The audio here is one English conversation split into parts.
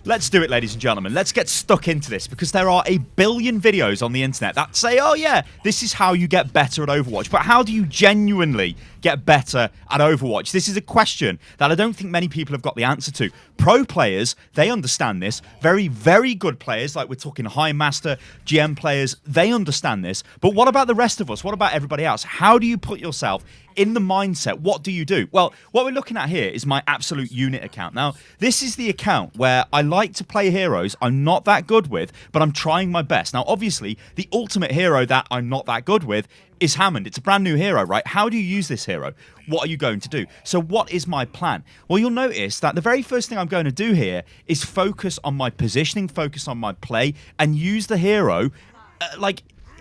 Let's do it, ladies and gentlemen. Let's get stuck into this because there are a billion videos on the internet that say, oh yeah, this is how you get better at Overwatch. But how do you genuinely get better at Overwatch? This is a question that I don't think many people have got the answer to. Pro players, they understand this. Very, very good players, like we're talking High Master, GM players, they understand this. But what about the rest of us? What about everybody else? How do you put yourself in the mindset? What do you do? Well, what we're looking at here is my absolute unit account. Now, this is the account where I like to play heroes I'm not that good with, but I'm trying my best. Now, obviously, the ultimate hero that I'm not that good with is Hammond. It's a brand new hero, right? How do you use this hero? What are you going to do? So what is my plan? Well, you'll notice that the very first thing I'm going to do here is focus on my positioning, focus on my play, and use the hero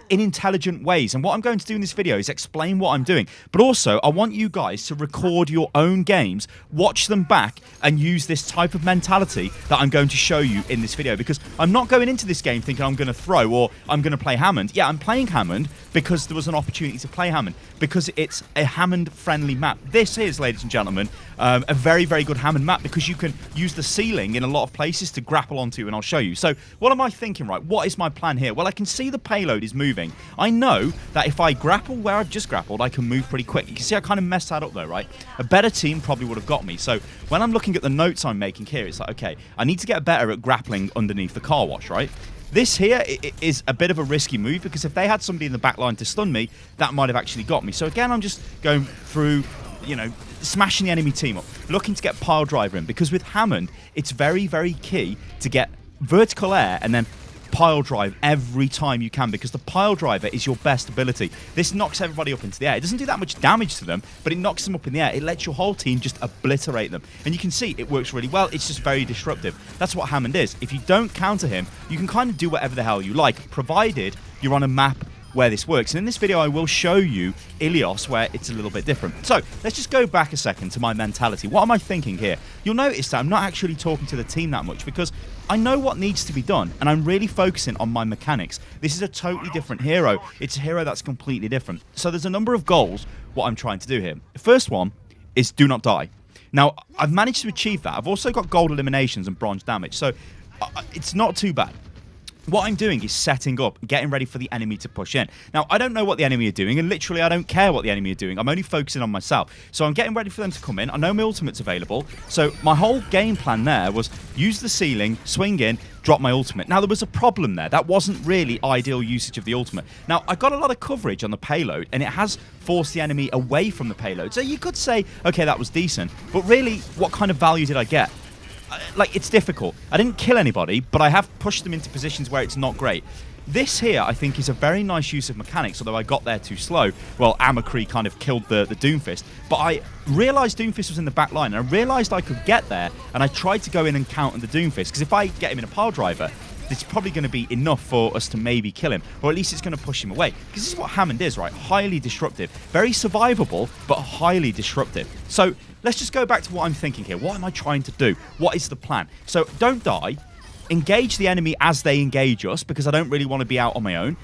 in intelligent ways. And what I'm going to do in this video is explain what I'm doing. But also, I want you guys to record your own games, watch them back, and use this type of mentality that I'm going to show you in this video. Because I'm not going into this game thinking I'm going to throw or I'm going to play Hammond. Yeah, I'm playing Hammond because there was an opportunity to play Hammond, because it's a Hammond-friendly map. This is, ladies and gentlemen, a very, very good Hammond map because you can use the ceiling in a lot of places to grapple onto, and I'll show you. So what am I thinking, right? What is my plan here? Well, I can see the payload is moving. I know that if I grapple where I've just grappled, I can move pretty quick. You can see I kind of messed that up though, right? A better team probably would have got me. So when I'm looking at the notes I'm making here, it's like, okay, I need to get better at grappling underneath the car wash, right? This here is a bit of a risky move because if they had somebody in the back line to stun me, that might have actually got me. So again, I'm just going through, smashing the enemy team up, looking to get pile driver in, because with Hammond, it's very, very key to get vertical air and then pile drive every time you can, because the pile driver is your best ability. This knocks everybody up into the air. It doesn't do that much damage to them, but it knocks them up in the air. It lets your whole team just obliterate them. And you can see it works really well. It's just very disruptive. That's what Hammond is. If you don't counter him, you can kind of do whatever the hell you like, provided you're on a map where this works. And in this video, I will show you Ilios, where it's a little bit different. So let's just go back a second to my mentality. What am I thinking here? You'll notice that I'm not actually talking to the team that much because I know what needs to be done, and I'm really focusing on my mechanics. This is a totally different hero. It's a hero that's completely different. So there's a number of goals what I'm trying to do here. The first one is do not die. Now, I've managed to achieve that. I've also got gold eliminations and bronze damage, so it's not too bad. What I'm doing is setting up, getting ready for the enemy to push in. Now, I don't know what the enemy are doing, and literally I don't care what the enemy are doing. I'm only focusing on myself. So I'm getting ready for them to come in. I know my ultimate's available. So my whole game plan there was use the ceiling, swing in, drop my ultimate. Now, there was a problem there. That wasn't really ideal usage of the ultimate. Now, I got a lot of coverage on the payload, and it has forced the enemy away from the payload. So you could say, okay, that was decent. But really, what kind of value did I get? It's difficult. I didn't kill anybody, but I have pushed them into positions where it's not great. This here, I think, is a very nice use of mechanics, although I got there too slow. Well, Amacree kind of killed the Doomfist, but I realised Doomfist was in the back line, and I realised I could get there, and I tried to go in and counter the Doomfist, because if I get him in a pile driver, it's probably going to be enough for us to maybe kill him, or at least it's going to push him away. Because this is what Hammond is, right? Highly disruptive. Very survivable, but highly disruptive. So let's just go back to what I'm thinking here. What am I trying to do? What is the plan? So don't die. Engage the enemy as they engage us, because I don't really want to be out on my own.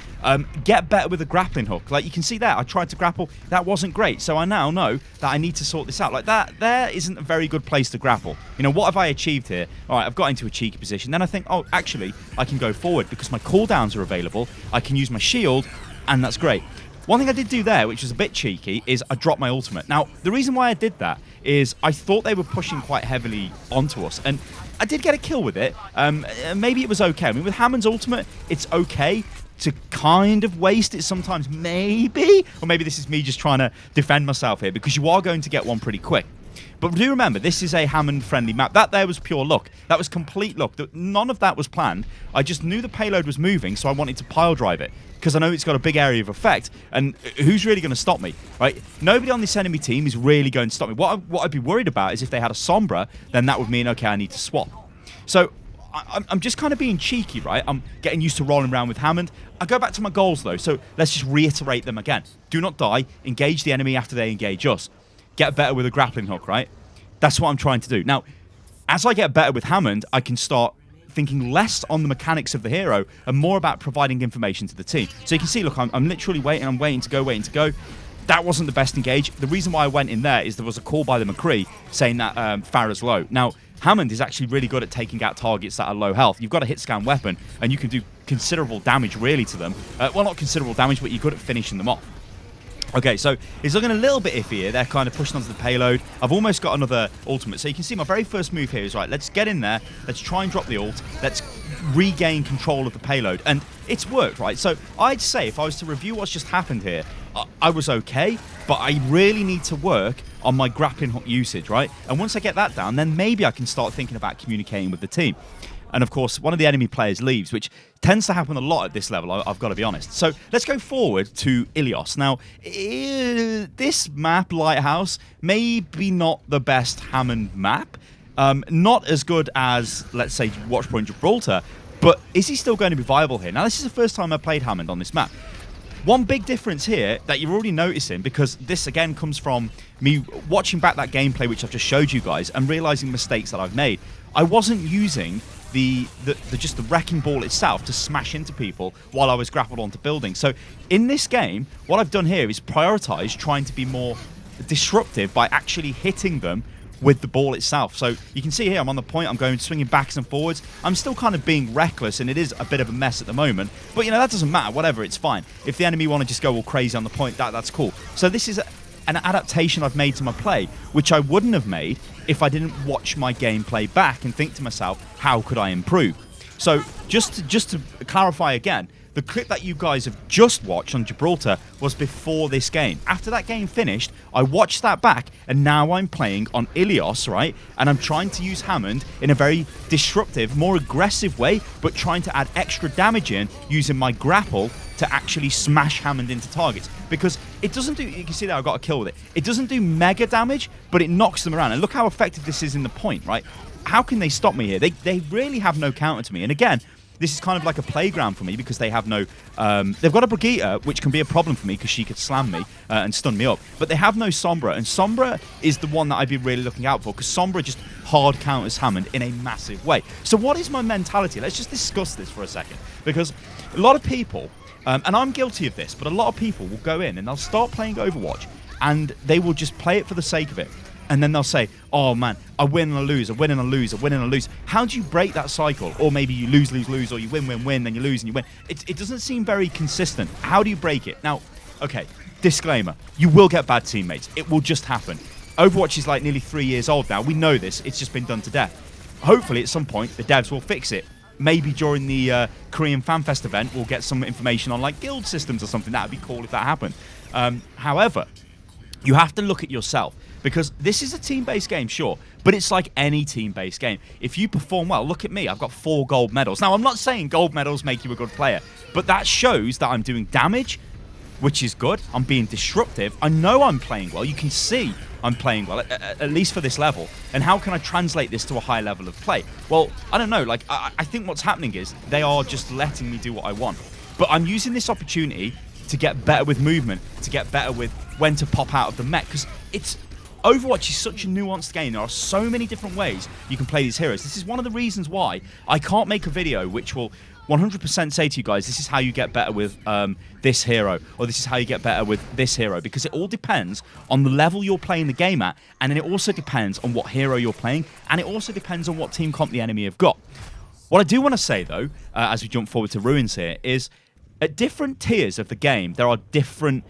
Get better with a grappling hook. Like you can see there, I tried to grapple. That wasn't great. So I now know that I need to sort this out. Like that, there isn't a very good place to grapple. What have I achieved here? All right, I've got into a cheeky position. Then I think, oh, actually, I can go forward because my cooldowns are available. I can use my shield, and that's great. One thing I did do there, which was a bit cheeky, is I dropped my ultimate. Now, the reason why I did that is I thought they were pushing quite heavily onto us, and I did get a kill with it. Maybe it was okay. I mean, with Hammond's ultimate, it's okay to kind of waste it sometimes, maybe. Or maybe this is me just trying to defend myself here, because you are going to get one pretty quick. But do remember, this is a Hammond-friendly map. That there was pure luck. That was complete luck. None of that was planned. I just knew the payload was moving, so I wanted to pile drive it, because I know it's got a big area of effect, and who's really going to stop me, right? Nobody on this enemy team is really going to stop me. What I'd be worried about is if they had a Sombra, then that would mean, okay, I need to swap. So I'm just kind of being cheeky, right? I'm getting used to rolling around with Hammond. I go back to my goals, though, so let's just reiterate them again. Do not die. Engage the enemy after they engage us. Get better with a grappling hook, right? That's what I'm trying to do. Now, as I get better with Hammond, I can start thinking less on the mechanics of the hero and more about providing information to the team. So you can see, look, I'm literally waiting. I'm waiting to go. that wasn't the best engage. The reason why I went in there is there was a call by the McCree saying that Farah's low. Now, Hammond is actually really good at taking out targets that are low health. You've got a hit scan weapon, and you can do considerable damage, really, to them. Well, not considerable damage, but you're good at finishing them off. Okay, so it's looking a little bit iffy here. They're kind of pushing onto the payload. I've almost got another ultimate. So you can see my very first move here is, right, let's get in there. Let's try and drop the ult. Let's regain control of the payload. And it's worked, right? So I'd say if I was to review what's just happened here, I was okay, but I really need to work on my grappling hook usage, right? And once I get that down, then maybe I can start thinking about communicating with the team. And of course, one of the enemy players leaves, which tends to happen a lot at this level, I've got to be honest. So let's go forward to Ilios. Now, this map, Lighthouse, maybe not the best Hammond map. Not as good as, let's say, Watchpoint Gibraltar, but is he still going to be viable here? Now, this is the first time I've played Hammond on this map. One big difference here that you're already noticing, because this again comes from me watching back that gameplay which I've just showed you guys and realizing mistakes that I've made. I wasn't using just the wrecking ball itself to smash into people while I was grappled onto buildings. So in this game, what I've done here is prioritize trying to be more disruptive by actually hitting them with the ball itself. So you can see here, I'm on the point, I'm going swinging backs and forwards. I'm still kind of being reckless, and it is a bit of a mess at the moment. But, you know, that doesn't matter. Whatever, it's fine. If the enemy want to just go all crazy on the point, that's cool. So this is an adaptation I've made to my play, which I wouldn't have made if I didn't watch my gameplay back and think to myself, how could I improve? So just to clarify again, the clip that you guys have just watched on Gibraltar was before this game. After that game finished, I watched that back, and now I'm playing on Ilios, right? And I'm trying to use Hammond in a very disruptive, more aggressive way, but trying to add extra damage in using my grapple to actually smash Hammond into targets. Because it doesn't do, you can see that I got a kill with it. It doesn't do mega damage, but it knocks them around. And look how effective this is in the point, right? How can they stop me here? They really have no counter to me. And again, this is kind of like a playground for me because they have no... they've got a Brigitte, which can be a problem for me because she could slam me and stun me up. But they have no Sombra, and Sombra is the one that I'd be really looking out for because Sombra just hard counters Hammond in a massive way. So what is my mentality? Let's just discuss this for a second. Because a lot of people, and I'm guilty of this, but a lot of people will go in and they'll start playing Overwatch and they will just play it for the sake of it. And then they'll say, oh man, I win and I lose, I win and I lose, I win and I lose. How do you break that cycle? Or maybe you lose, lose, lose, or you win, win, win, then you lose and you win. It doesn't seem very consistent. How do you break it? Now, okay, disclaimer, you will get bad teammates. It will just happen. Overwatch is like nearly 3 years old now. We know this. It's just been done to death. Hopefully at some point the devs will fix it. Maybe during the Korean FanFest event we'll get some information on like guild systems or something. That would be cool if that happened. However, you have to look at yourself. Because this is a team-based game, sure, but it's like any team-based game. If you perform well, look at me, I've got 4 gold medals. Now, I'm not saying gold medals make you a good player, but that shows that I'm doing damage, which is good. I'm being disruptive. I know I'm playing well. You can see I'm playing well, at least for this level. And how can I translate this to a high level of play? Well, I don't know. Like, I think what's happening is they are just letting me do what I want. But I'm using this opportunity to get better with movement, to get better with when to pop out of the mech, because Overwatch is such a nuanced game. There are so many different ways you can play these heroes. This is one of the reasons why I can't make a video which will 100% say to you guys, this is how you get better with this hero, or this is how you get better with this hero, because it all depends on the level you're playing the game at, and then it also depends on what hero you're playing, and it also depends on what team comp the enemy have got. What I do want to say, though, as we jump forward to Ruins here, is at different tiers of the game, there are different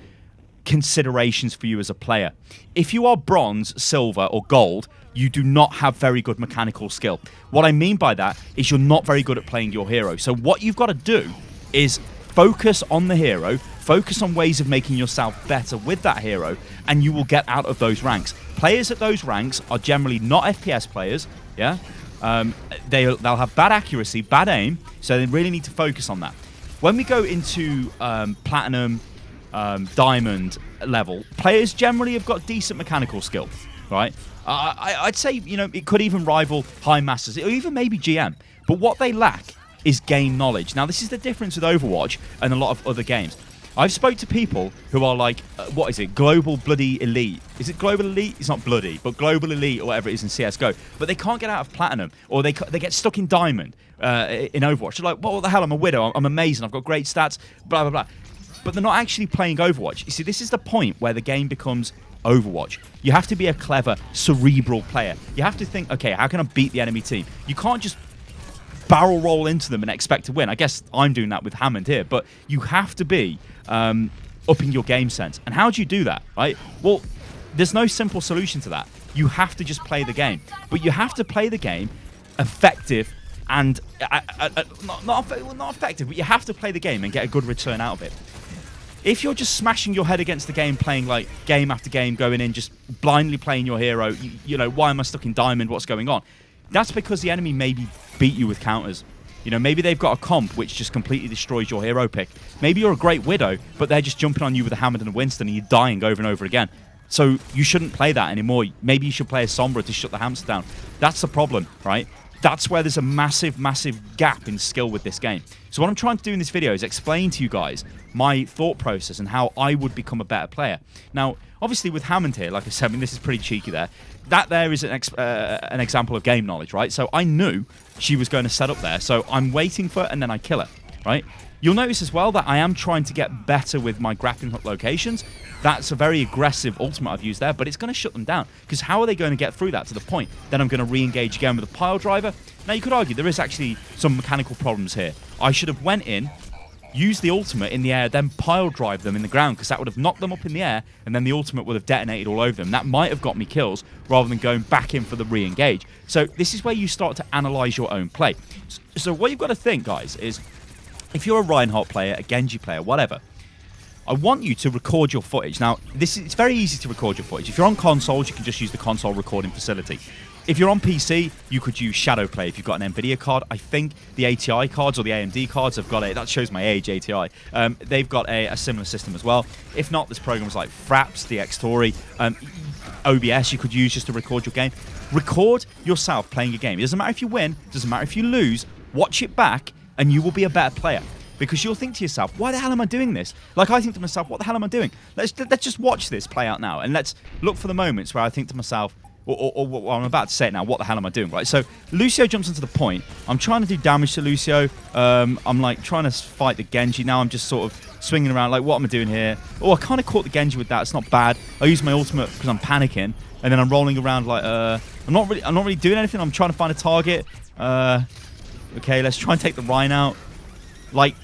considerations for you as a player. If you are bronze, silver, or gold, you do not have very good mechanical skill. What I mean by that is you're not very good at playing your hero. So what you've got to do is focus on the hero, focus on ways of making yourself better with that hero, and you will get out of those ranks. Players at those ranks are generally not FPS players, yeah? They'll have bad accuracy, bad aim, so they really need to focus on that. When we go into platinum, diamond level, players generally have got decent mechanical skill, right? I'd say, you know, it could even rival high masters, or even maybe GM. But what they lack is game knowledge. Now, this is the difference with Overwatch and a lot of other games. I've spoke to people who are like, what is it, global bloody elite. Is it global elite? It's not bloody, but global elite or whatever it is in CSGO. But they can't get out of platinum, or they get stuck in diamond in Overwatch. They're like, what the hell, I'm a widow, I'm amazing, I've got great stats, blah, blah, blah. but they're not actually playing Overwatch. You see, this is the point where the game becomes Overwatch. You have to be a clever, cerebral player. You have to think, okay, how can I beat the enemy team? You can't just barrel roll into them and expect to win. I guess I'm doing that with Hammond here, but you have to be upping your game sense. And how do you do that, right? Well, there's no simple solution to that. You have to just play the game. But you have to play the game effective and not effective, but you have to play the game and get a good return out of it. If you're just smashing your head against the game, playing like game after game, going in, just blindly playing your hero, you know, why am I stuck in diamond? What's going on? That's because the enemy maybe beat you with counters. You know, maybe they've got a comp which just completely destroys your hero pick. Maybe you're a great Widow, but they're just jumping on you with a Hammond and a Winston and you're dying over and over again. So you shouldn't play that anymore. Maybe you should play a Sombra to shut the hamster down. That's the problem, right? That's where there's a massive, massive gap in skill with this game. So what I'm trying to do in this video is explain to you guys my thought process and how I would become a better player. Now, obviously with Hammond here, like I said, I mean, this is pretty cheeky there. That there is an example of game knowledge, right? So I knew she was going to set up there, so I'm waiting for her and then I kill her, right? You'll notice as well that I am trying to get better with my grappling hook locations. That's a very aggressive ultimate I've used there, but it's going to shut them down. Because how are they going to get through that to the point? Then I'm going to re-engage again with a pile driver. Now, you could argue there is actually some mechanical problems here. I should have went in, used the ultimate in the air, then pile drive them in the ground, because that would have knocked them up in the air, and then the ultimate would have detonated all over them. That might have got me kills, rather than going back in for the re-engage. So this is where you start to analyze your own play. So what you've got to think, guys, is if you're a Reinhardt player, a Genji player, whatever, I want you to record your footage. Now, it's very easy to record your footage. If you're on consoles, you can just use the console recording facility. If you're on PC, you could use Shadowplay if you've got an NVIDIA card. I think the ATI cards or the AMD cards have got that shows my age, ATI. They've got a similar system as well. If not, there's programs like Fraps, the Xtori, OBS you could use just to record your game. Record yourself playing a game. It doesn't matter if you win, it doesn't matter if you lose, watch it back, and you will be a better player. Because you'll think to yourself, why the hell am I doing this? Like, I think to myself, what the hell am I doing? Let's just watch this play out now, and let's look for the moments where I think to myself, or I'm about to say it now, what the hell am I doing, right? So Lucio jumps into the point. I'm trying to do damage to Lucio. I'm like trying to fight the Genji. Now I'm just sort of swinging around, like, what am I doing here? Oh, I kind of caught the Genji with that. It's not bad. I use my ultimate because I'm panicking, and then I'm rolling around like, I'm not really doing anything. I'm trying to find a target. Okay, let's try and take the Rhine out. Like,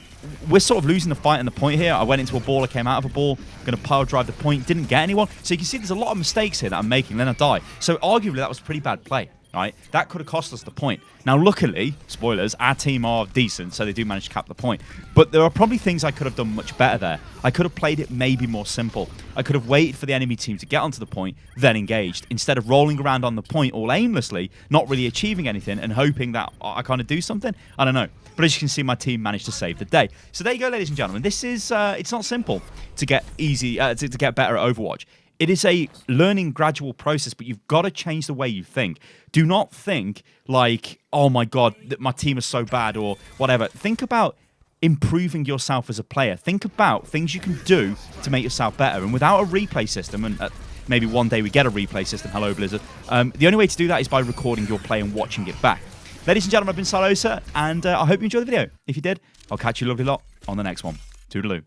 we're sort of losing the fight in the point here. I went into a ball, I came out of a ball, going to pile drive the point, didn't get anyone. So you can see there's a lot of mistakes here that I'm making, then I die. So arguably that was pretty bad play, right? That could have cost us the point. Now luckily, spoilers, our team are decent, so they do manage to cap the point. But there are probably things I could have done much better there. I could have played it maybe more simple. I could have waited for the enemy team to get onto the point, then engaged, instead of rolling around on the point all aimlessly, not really achieving anything, and hoping that I kind of do something. I don't know. But as you can see, my team managed to save the day. So there you go, ladies and gentlemen. This is, it's not simple to get to get better at Overwatch. It is a learning gradual process, but you've got to change the way you think. Do not think like, oh my God, that my team is so bad or whatever. Think about improving yourself as a player. Think about things you can do to make yourself better. And without a replay system, and maybe one day we get a replay system, hello Blizzard, the only way to do that is by recording your play and watching it back. Ladies and gentlemen, I've been Stylosa, and I hope you enjoyed the video. If you did, I'll catch you a lovely lot on the next one. Toodaloo.